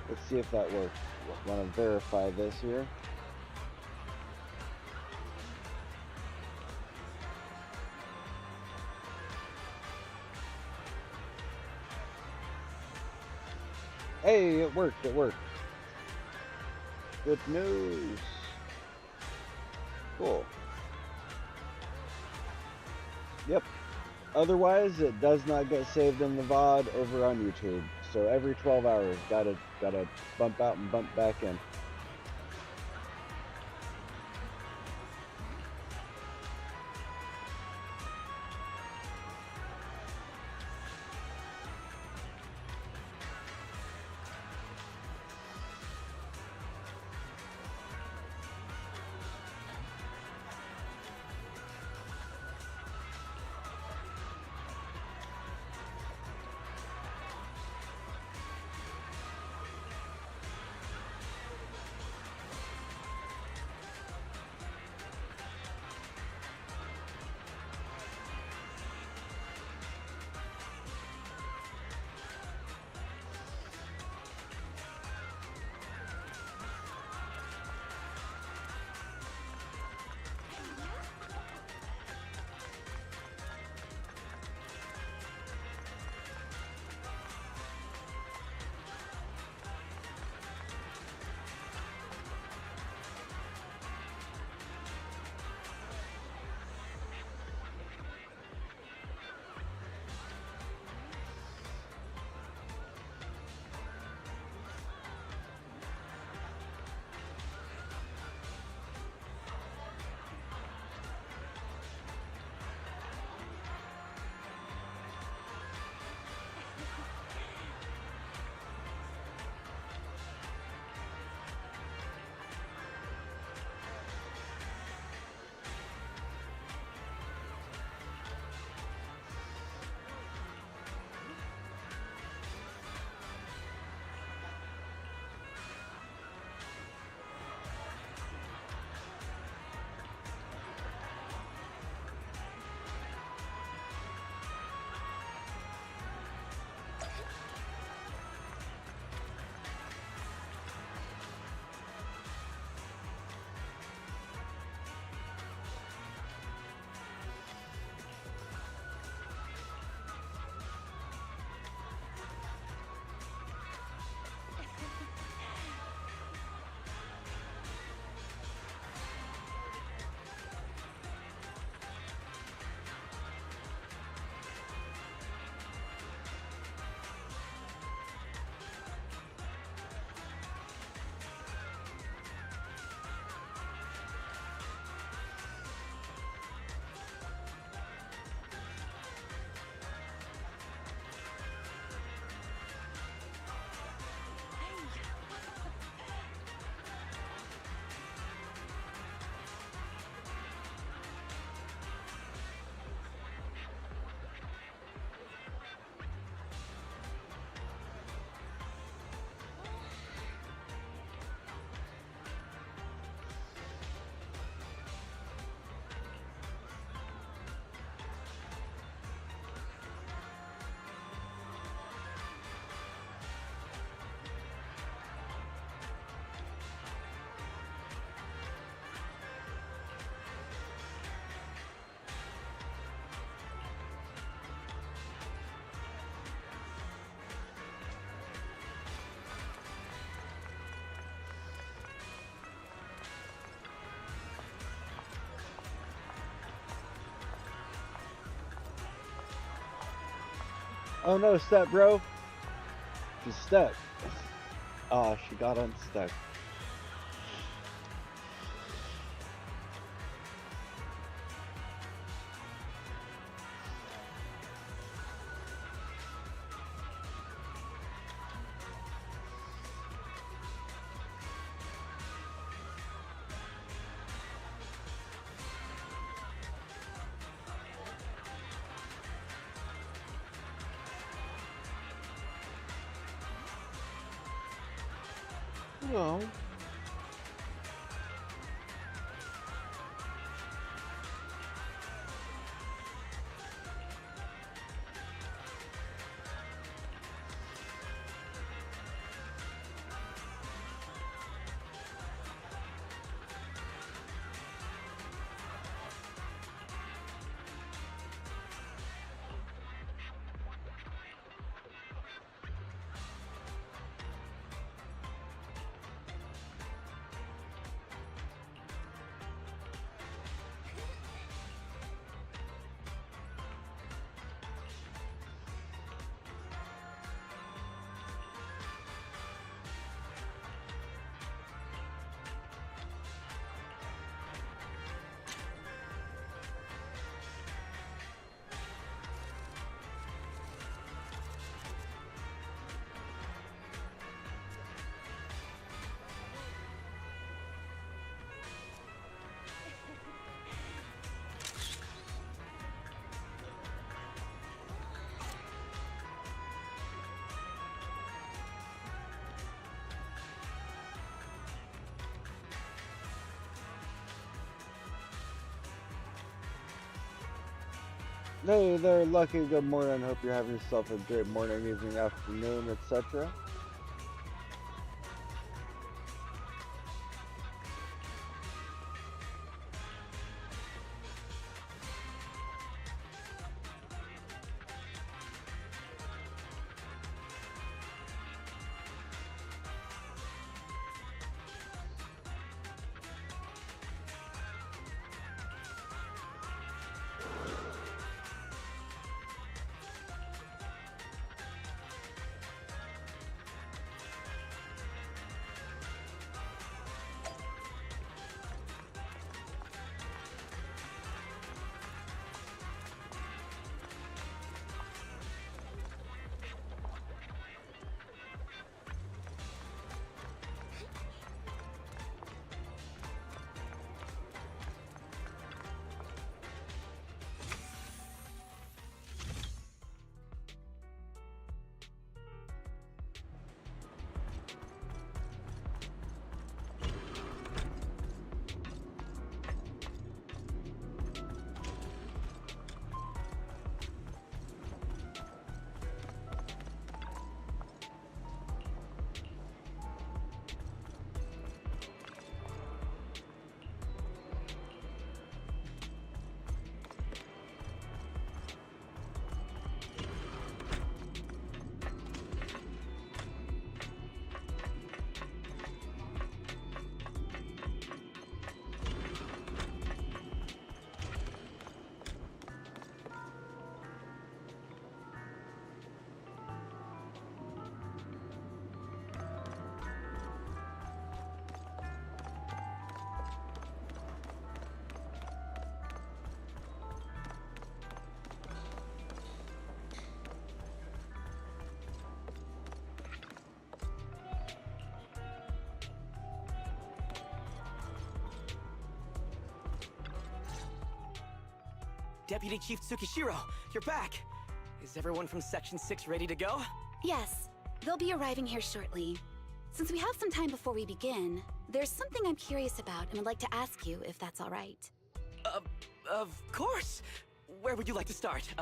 Let's see if that works. I want to verify this here. Hey, it worked, it worked. Good news. Cool. Yep. Otherwise, it does not get saved in the VOD over on YouTube. So every 12 hours, gotta bump out and bump back in. Oh no, step bro. She's stuck. Oh, she got unstuck. No. Hey there, Lucky. Good morning. Hope you're having yourself a great morning, evening, afternoon, etc. Deputy Chief Tsukishiro, you're back! Is everyone from Section 6 ready to go? Yes, they'll be arriving here shortly. Since we have some time before we begin, there's something I'm curious about and would like to ask you if that's all right. Of course! Where would you like to start?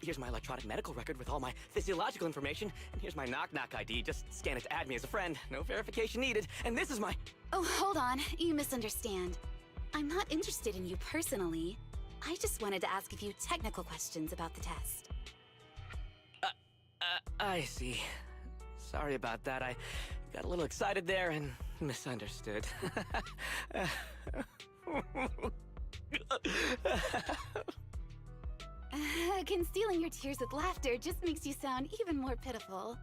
Here's my electronic medical record with all my physiological information, and here's my knock-knock ID. Just scan it to add me as a friend. No verification needed. And this is my... Oh, hold on. You misunderstand. I'm not interested in you personally. I just wanted to ask a few technical questions about the test. I see. Sorry about that. I got a little excited there and misunderstood. Concealing your tears with laughter just makes you sound even more pitiful.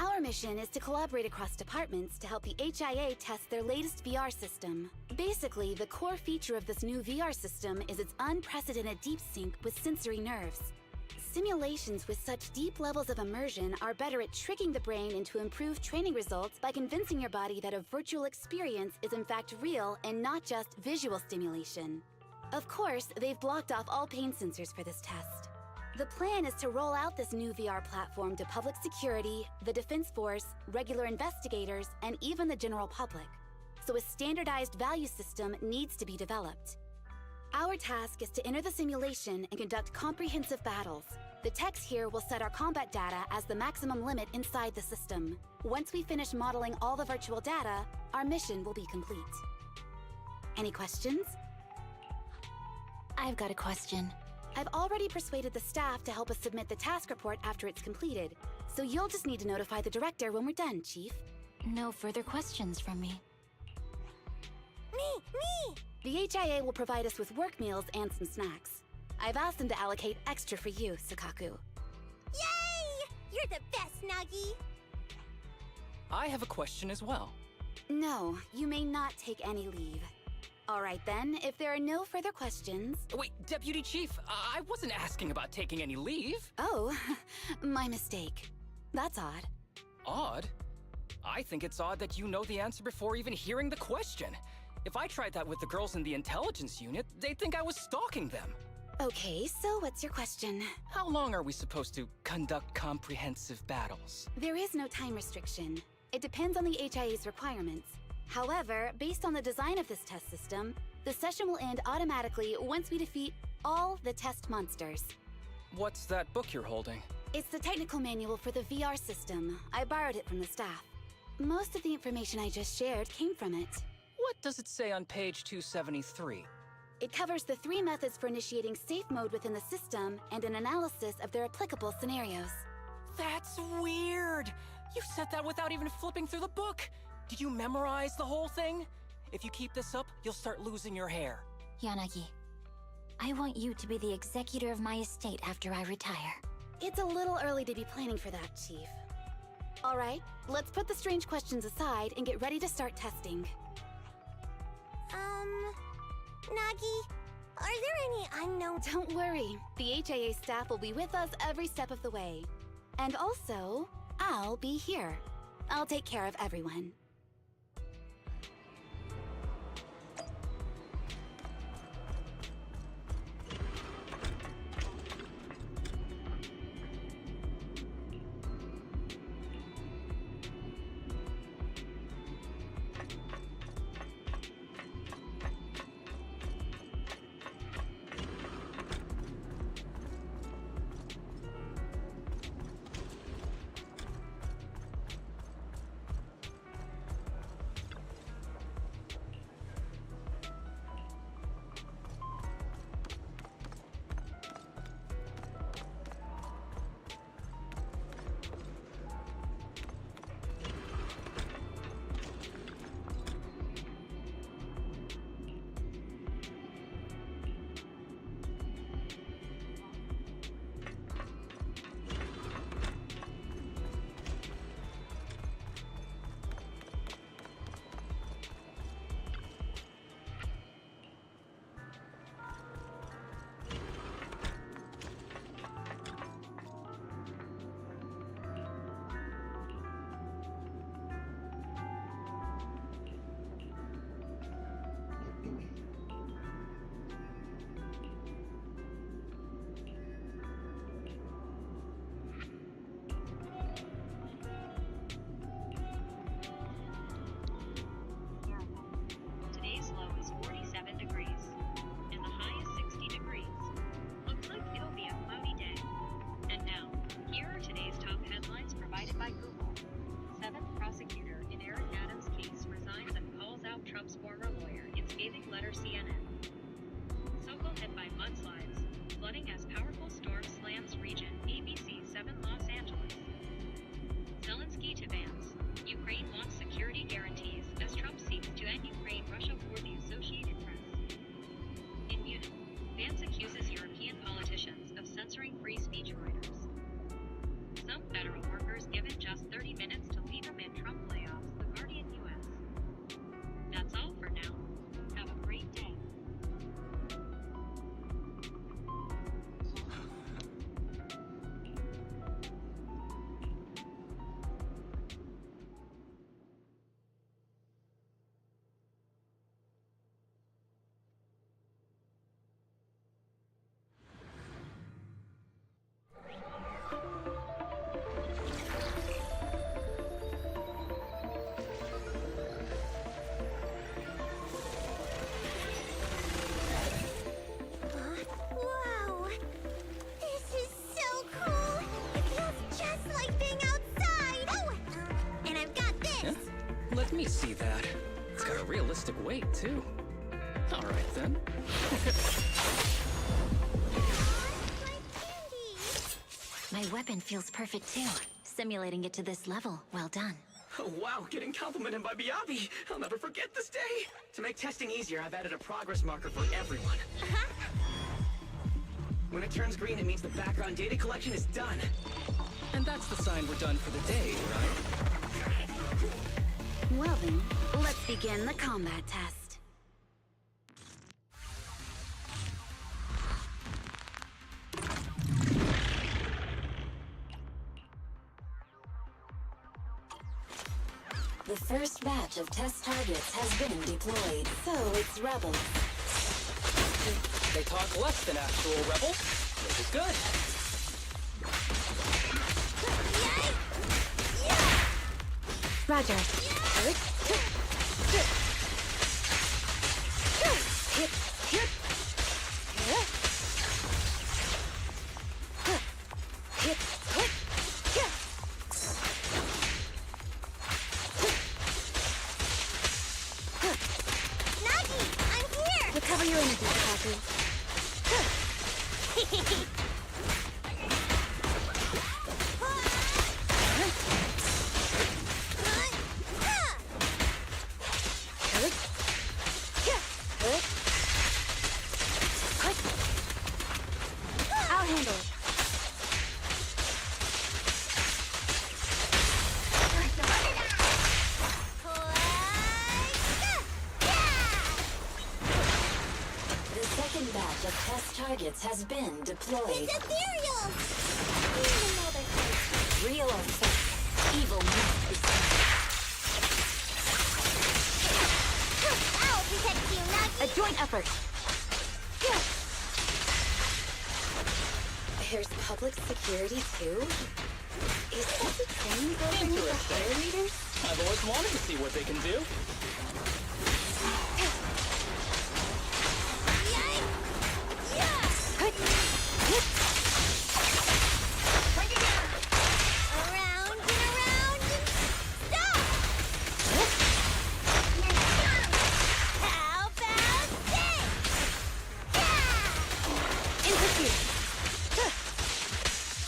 Our mission is to collaborate across departments to help the HIA test their latest VR system. Basically, the core feature of this new VR system is its unprecedented deep sync with sensory nerves. Simulations with such deep levels of immersion are better at tricking the brain into improved training results by convincing your body that a virtual experience is in fact real and not just visual stimulation. Of course, they've blocked off all pain sensors for this test. The plan is to roll out this new VR platform to public security, the Defense Force, regular investigators, and even the general public. So a standardized value system needs to be developed. Our task is to enter the simulation and conduct comprehensive battles. The techs here will set our combat data as the maximum limit inside the system. Once we finish modeling all the virtual data, our mission will be complete. Any questions? I've got a question. I've already persuaded the staff to help us submit the task report after it's completed, so you'll just need to notify the director when we're done, Chief. No further questions from me. Me! The HIA will provide us with work meals and some snacks. I've asked them to allocate extra for you, Sakaku. Yay! You're the best, Nagi! I have a question as well. No, you may not take any leave. All right then, if there are no further questions... Wait, Deputy Chief, I wasn't asking about taking any leave. Oh, my mistake. That's odd. Odd? I think it's odd that you know the answer before even hearing the question. If I tried that with the girls in the intelligence unit, they'd think I was stalking them. Okay, so what's your question? How long are we supposed to conduct comprehensive battles? There is no time restriction. It depends on the HIA's requirements. However, based on the design of this test system, the session will end automatically once we defeat all the test monsters. What's that book you're holding? It's the technical manual for the VR system. I borrowed it from the staff. Most of the information I just shared came from it. What does it say on page 273? It covers the 3 methods for initiating safe mode within the system and an analysis of their applicable scenarios. That's weird! You said that without even flipping through the book! Did you memorize the whole thing? If you keep this up, you'll start losing your hair. Yanagi, I want you to be the executor of my estate after I retire. It's a little early to be planning for that, Chief. All right, let's put the strange questions aside and get ready to start testing. Nagi, are there any unknown... Don't worry, the HIA staff will be with us every step of the way. And also, I'll be here. I'll take care of everyone. Today's low is 47 degrees, and the high is 60 degrees. Looks like it'll be a cloudy day. And now, here are today's top headlines provided by Google. 7th prosecutor in Eric Adams' case resigns and calls out Trump's former lawyer in scathing letter CNN. Sokol hit by mudslides, flooding as powerful storm slams region, ABC 7 Los Angeles. Zelensky to Vance. Ukraine wants security guarantees as Trump seeks to end Ukraine-Russia war, the Associated Press. In Munich, Vance accuses European politicians of censoring free speech writers. Some federal workers given just 30 minutes to leave amid Trump layoffs, The Guardian US. That's all for now. Have a great day. Wow! This is so cool! It feels just like being outside! Oh! And I've got this! Yeah? Let me see that. It's got a realistic weight, too. Alright then. My candy! My weapon feels perfect too. Simulating it to this level, well done. Oh, wow, getting complimented by Biabi. I'll never forget this day. To make testing easier, I've added a progress marker for everyone. When it turns green, it means the background data collection is done. And that's the sign we're done for the day, right? Well then, let's begin the combat test. The first batch of test targets has been deployed. So it's rebels. They talk less than actual rebels, which is good. Roger. Nagi, I'm here! Recover your energy, Kaku. I'll handle it. The second batch of test targets has been deployed. It's ethereal! Even though they're fake. Real or fake, evil must be seen. I'll protect you, Nagi! A joint effort. There's public security too? Is this a training program for fire leaders? I've always wanted to see what they can do. Around and around and stop! How about this? In pursuit.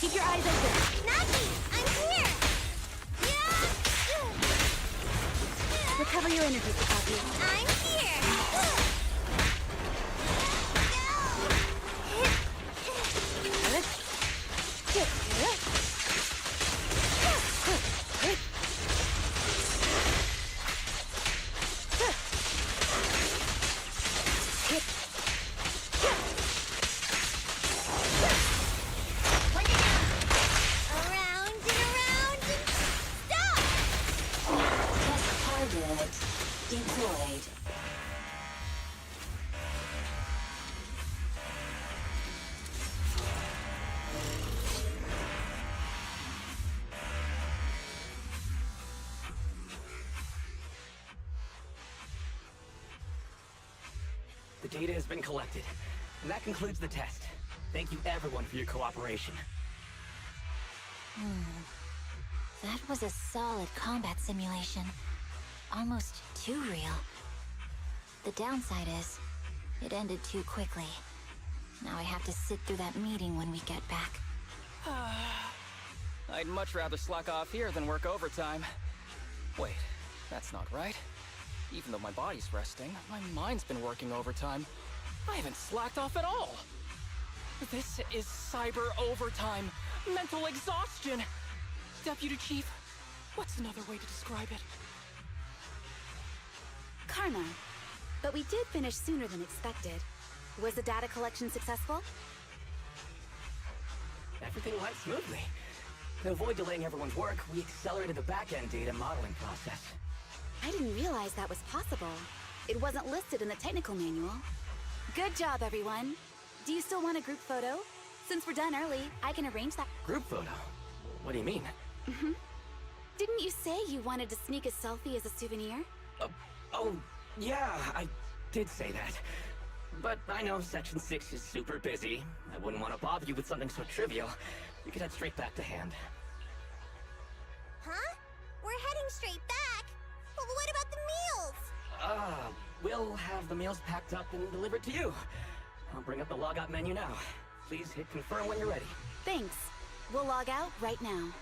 Keep your eyes open. Nagi, I'm here! Recover your energy, Kaku. I'm here! Around and around and stop! Test target deployed. The data has been collected, and that concludes the test. Thank you everyone for your cooperation. That was a solid combat simulation. Almost too real. The downside is, it ended too quickly. Now I have to sit through that meeting when we get back. I'd much rather slack off here than work overtime. Wait, that's not right. Even though my body's resting, my mind's been working overtime. I haven't slacked off at all. This is cyber overtime. Mental exhaustion. Deputy Chief, what's another way to describe it? Karma. But we did finish sooner than expected. Was the data collection successful? Everything went smoothly. To avoid delaying everyone's work, we accelerated the back-end data modeling process. I didn't realize that was possible. It wasn't listed in the technical manual. Good job, everyone. Do you still want a group photo? Since we're done early, I can arrange that. Group photo? What do you mean? Didn't you say you wanted to sneak a selfie as a souvenir? Oh, yeah, I did say that. But I know Section 6 is super busy. I wouldn't want to bother you with something so trivial. You could head straight back to hand. Huh? We're heading straight back? Well, what about the meals? We'll have the meals packed up and delivered to you. I'll bring up the logout menu now. Please hit confirm when you're ready. Thanks. We'll log out right now.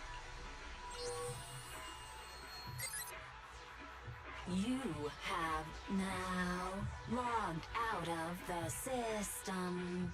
You have now logged out of the system.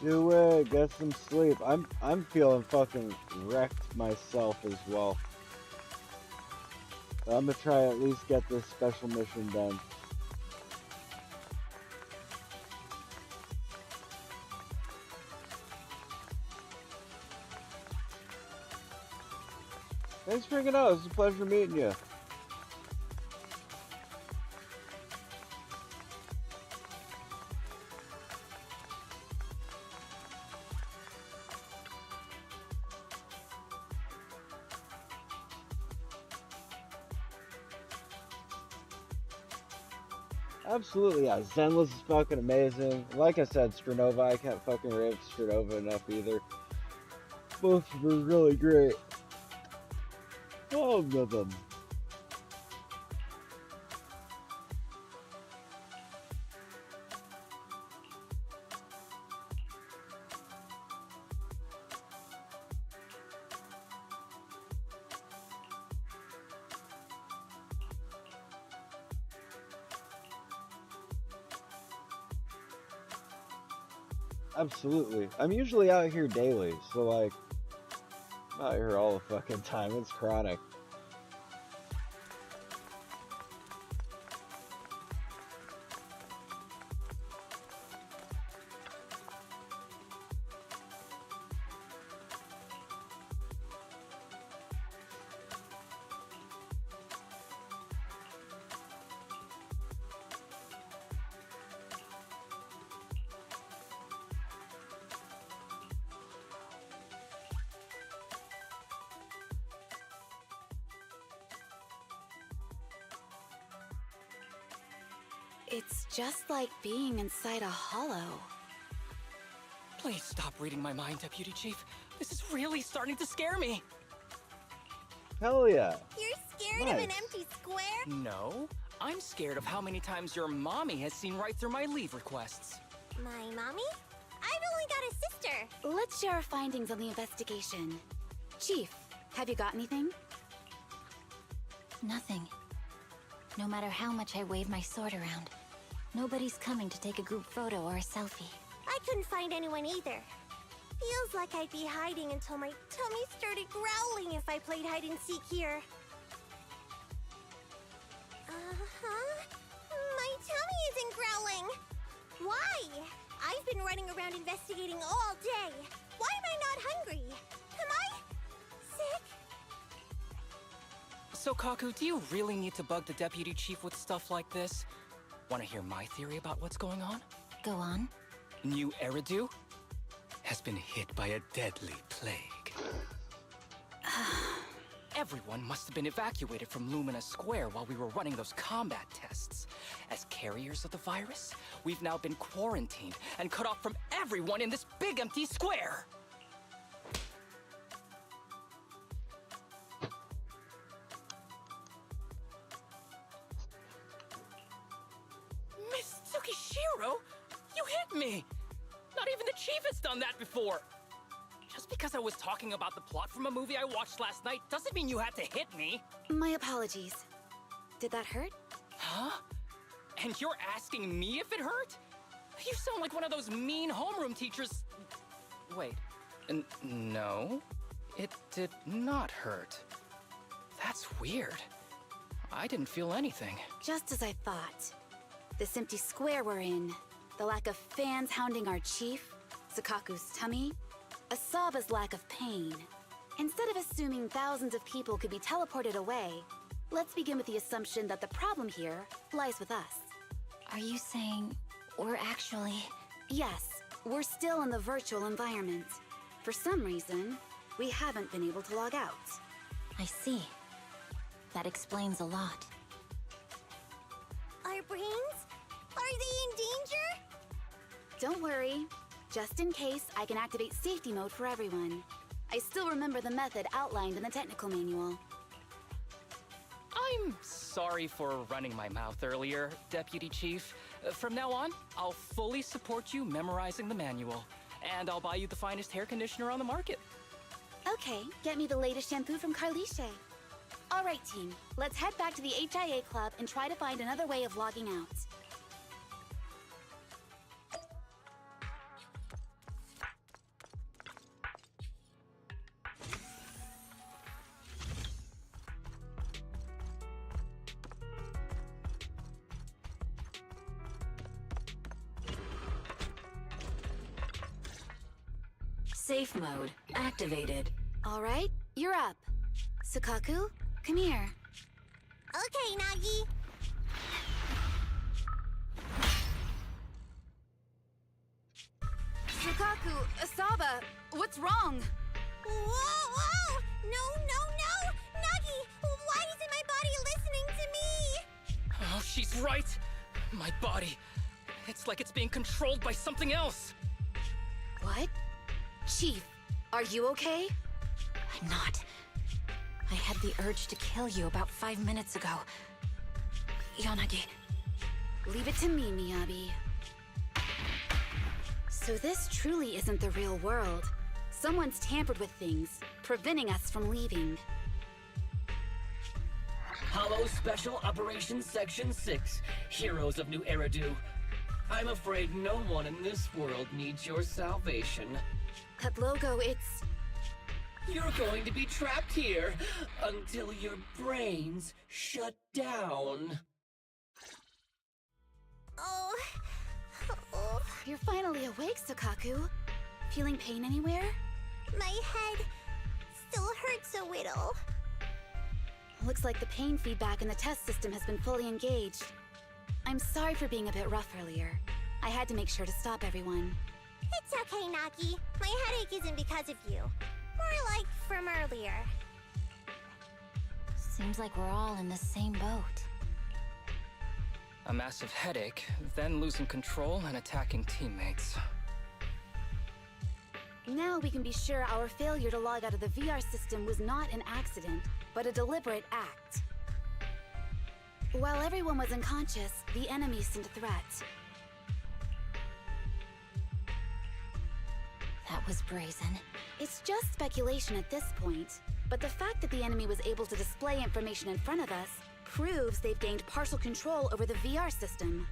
Do it. Get some sleep. I'm feeling fucking wrecked myself as well. I'm gonna try at least get this special mission done. Thanks for hanging out. It's a pleasure meeting you. Absolutely, yeah. Zenless is fucking amazing. Like I said, Stranova, I can't fucking rave Stranova enough either. Both were really great. All of them. Absolutely. I'm usually out here daily, so like, I'm out here all the fucking time. It's chronic. It's just like being inside a hollow. Please stop reading my mind, Deputy Chief. This is really starting to scare me. Hell yeah. You're scared of an Nice. empty square? No, I'm scared of how many times your mommy has seen right through my leave requests. My mommy? I've only got a sister. Let's share our findings on the investigation. Chief, have you got anything? Nothing. No matter how much I wave my sword around, nobody's coming to take a group photo or a selfie. I couldn't find anyone either. Feels like I'd be hiding until my tummy started growling if I played hide and seek here. Uh-huh. My tummy isn't growling. Why? I've been running around investigating all day. Why am I not hungry? Am I sick? So, Kaku, do you really need to bug the Deputy Chief with stuff like this? Want to hear my theory about what's going on? Go on. New Eridu has been hit by a deadly plague. Everyone must have been evacuated from Lumina Square while we were running those combat tests. As carriers of the virus, we've now been quarantined and cut off from everyone in this big empty square. Miss Tsukishiro, you hit me! Not even the chief has done that before! Just because I was talking about the plot from a movie I watched last night doesn't mean you had to hit me! My apologies. Did that hurt? Huh? And you're asking me if it hurt? You sound like one of those mean homeroom teachers. Wait, no, it did not hurt. That's weird. I didn't feel anything. Just as I thought. This empty square we're in, the lack of fans hounding our chief, Sakaku's tummy, Asaba's lack of pain. Instead of assuming thousands of people could be teleported away, let's begin with the assumption that the problem here lies with us. Are you saying we're actually... Yes, we're still in the virtual environment. For some reason, we haven't been able to log out. I see. That explains a lot. Our brains? Are they in danger? Don't worry. Just in case, I can activate safety mode for everyone. I still remember the method outlined in the technical manual. I'm sorry for running my mouth earlier, Deputy Chief. From now on, I'll fully support you memorizing the manual. And I'll buy you the finest hair conditioner on the market. Okay, get me the latest shampoo from Carliche. All right, team. Let's head back to the HIA Club and try to find another way of logging out. Safe mode activated. All right, you're up. Sukaku, come here. Okay, Nagi. Sukaku, Asaba, what's wrong? Whoa! No! Nagi, why isn't my body listening to me? Oh, she's right! My body. It's like it's being controlled by something else! What? Chief, are you okay? I'm not. I had the urge to kill you about 5 minutes ago. Yanagi. Leave it to me, Miyabi. So this truly isn't the real world. Someone's tampered with things, preventing us from leaving. Hollow Special Operations Section 6, Heroes of New Eridu. I'm afraid no one in this world needs your salvation. That logo, it's... You're going to be trapped here until your brains shut down. Oh. You're finally awake, Sukaku. Feeling pain anywhere? My head still hurts a little. Looks like the pain feedback in the test system has been fully engaged. I'm sorry for being a bit rough earlier. I had to make sure to stop everyone. It's okay, Nagi. My headache isn't because of you. More like from earlier. Seems like we're all in the same boat. A massive headache, then losing control and attacking teammates. Now we can be sure our failure to log out of the VR system was not an accident, but a deliberate act. While everyone was unconscious, the enemy sent a threat. That was brazen. It's just speculation at this point, but the fact that the enemy was able to display information in front of us proves they've gained partial control over the VR system.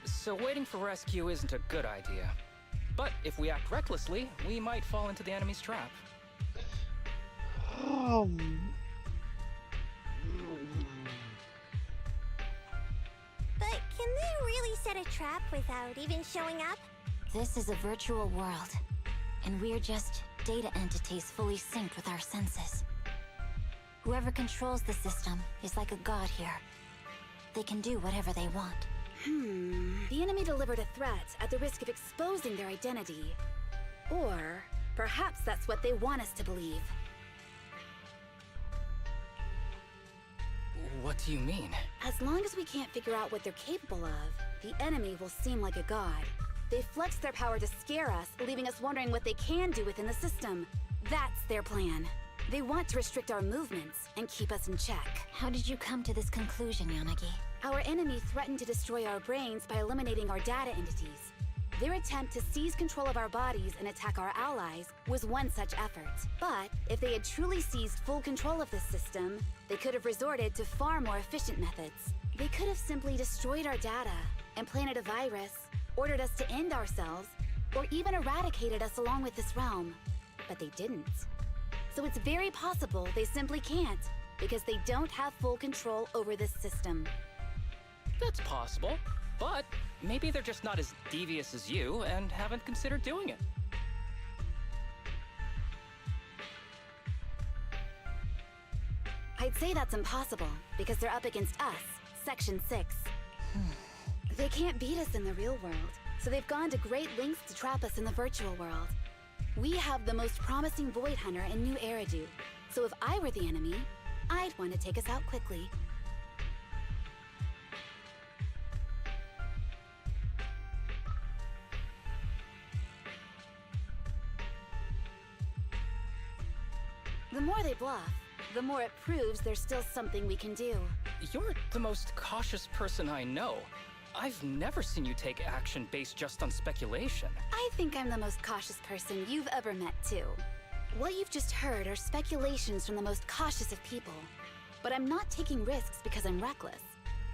So waiting for rescue isn't a good idea. But if we act recklessly, we might fall into the enemy's trap. But can they really set a trap without even showing up? This is a virtual world, and we're just data entities fully synced with our senses. Whoever controls the system is like a god here. They can do whatever they want. The enemy delivered a threat at the risk of exposing their identity. Or perhaps that's what they want us to believe. What do you mean? As long as we can't figure out what they're capable of, the enemy will seem like a god. They flex their power to scare us, leaving us wondering what they can do within the system. That's their plan. They want to restrict our movements and keep us in check. How did you come to this conclusion, Yanagi? Our enemy threatened to destroy our brains by eliminating our data entities. Their attempt to seize control of our bodies and attack our allies was one such effort. But if they had truly seized full control of this system, they could have resorted to far more efficient methods. They could have simply destroyed our data, implanted a virus, ordered us to end ourselves, or even eradicated us along with this realm. But they didn't. So it's very possible they simply can't, because they don't have full control over this system. That's possible, but maybe they're just not as devious as you and haven't considered doing it. I'd say that's impossible, because they're up against us, Section 6. They can't beat us in the real world, so they've gone to great lengths to trap us in the virtual world. We have the most promising Void Hunter in New Eridu, so if I were the enemy, I'd want to take us out quickly. The more they bluff, the more it proves there's still something we can do. You're the most cautious person I know. I've never seen you take action based just on speculation. I think I'm the most cautious person you've ever met, too. What you've just heard are speculations from the most cautious of people. But I'm not taking risks because I'm reckless.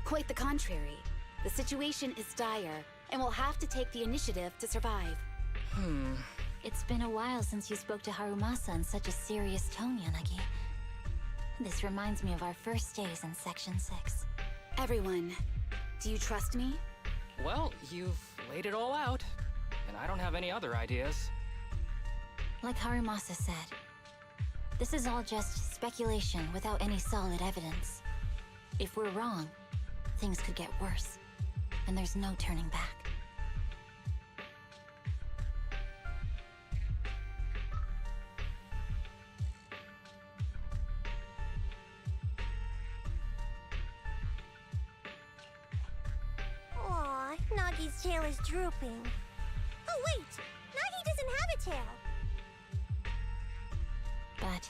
Quite the contrary. The situation is dire, and we'll have to take the initiative to survive. It's been a while since you spoke to Harumasa in such a serious tone, Yanagi. This reminds me of our first days in Section 6. Everyone, do you trust me? Well, you've laid it all out, and I don't have any other ideas. Like Harimasa said, this is all just speculation without any solid evidence. If we're wrong, things could get worse, and there's no turning back. Aw, Nagi's tail is drooping. Oh wait, Nagi doesn't have a tail. But